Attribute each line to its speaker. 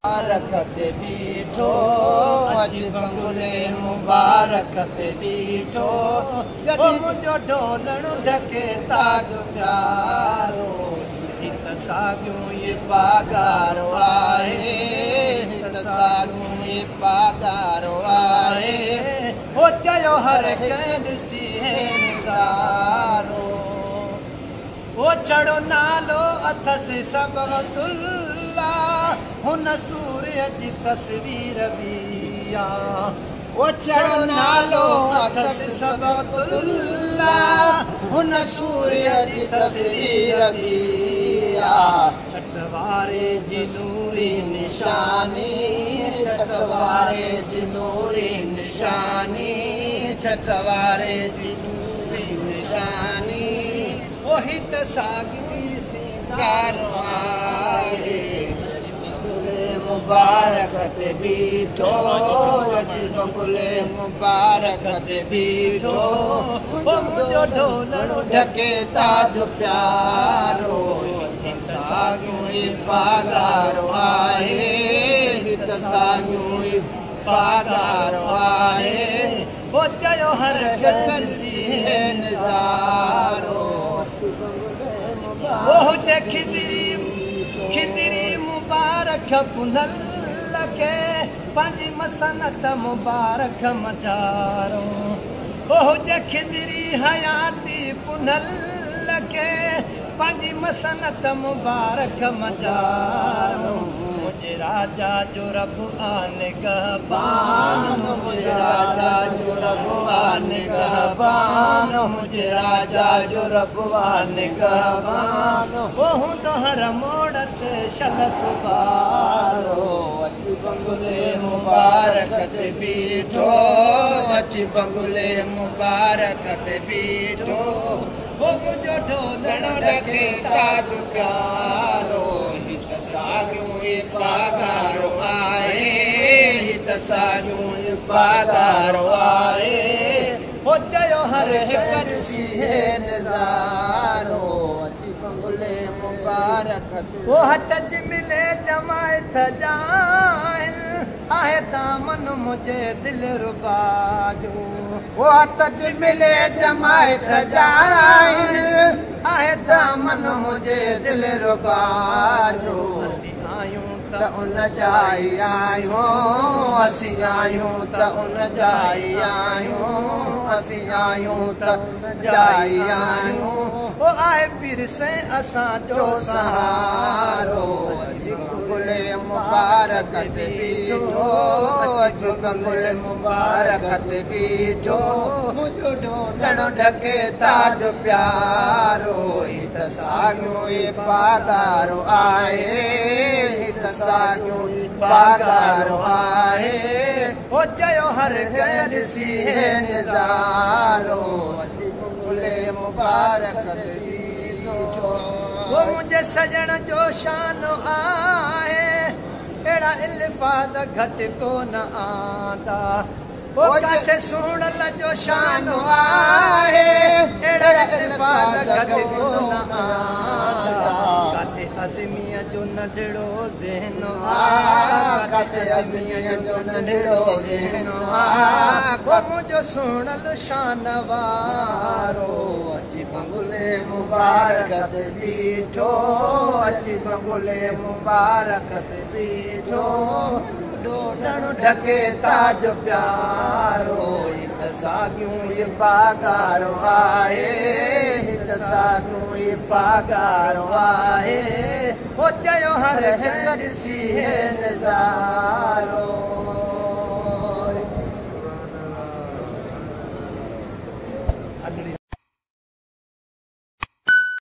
Speaker 1: मुबारकत बीठो अज बंगले मुबारकत बीठो जदी मुझो ढोलण ढके ताज प्यारो हित सागियो ये पागारो आहे हित सागियो ये पागारो आहे हो चयो हर कंद सी है नज़ारो वो चढ़ो नालो अथस सबगतुल्ला हुन सूर्य जी तस्वीर बिया वो चढ़ो नालो अथस सबगतुल्ला हुन सूर्य जी तस्वीर बिया छठवारे जी नूरी निशानी छठवारे जी नूरी निशानी छठवारे जी नूरी निशानी वही त सागी सिंगारो आहे मुबारकत बीठो अज बंगले मुबारकत बीठो वो मुझो ढोलण ढके ताज प्यारो हित सागियो पागारो आहे हित सागियो पागारो आहे वो चयो हर गल सी है नज़ारो वो जे खिजरी मुबारक पुनल लगे पंज मसनत मुबारक मजारो वो जे खिजरी हयाती पुनल लगे पंज मसनत मुबारक मजारो मुझे राजा जो रब आने गहबान मुझे राजा जो रब आने गहबान मुझे राजा जो रब आने गहबान वो हूँ तो हर मोड़त शल सुबारो अच बंगले मुबारकत बीठो अच बंगले मुबारकत बीठो वो मुझो ढोलण ढके ताज प्यारो हित सागियो ये पागारो आहे हित सागियो ये पागारो आहे हो चयो हर हिक सी है नज़ारो अच बंगले मुबारकत वो हथ च मिले जमायत जाहिल आहे दामन मुझे दिल रुबा जो वो हथ च मिले जमायत जाहिल आहे दामन मुझे दिल रुबा जो त उन जाई आयो असी आयो त उन जाई आयो असी आयो त जाई आयो ओ आए पीर से असा जो सहारो अज बंगले मुबारकत बीठो अज बंगले मुबारकत बीठो मुझो ढोलण ढके ताज प्यारो हित सागियो ये पागारो आहे हित सागियो पागारो आहे हो चयो हर गैर सी है नज़ारो अज बंगले मुबारकत बीठो वो मुझे सजण जो शान आहे एड़ा इल्फाज घट को न आंदा वो काथे सुणल जो शान आहे एड़ा इल्फाज घट को न आंदा काथे अज़मिया जो नंढड़ो ज़हन काथे अज़मिया जो नंढड़ो ज़हन वो मुझो सुणल शान वारो अच बंगले मुबारकत बीठो अच बंगले मुबारकत बीठो ढोलण ढके ताज प्यारो हित सागियो ये पागारो आहे हित सागियो ये पागारो आहे हो चयो हर हिक सी है नज़ारो।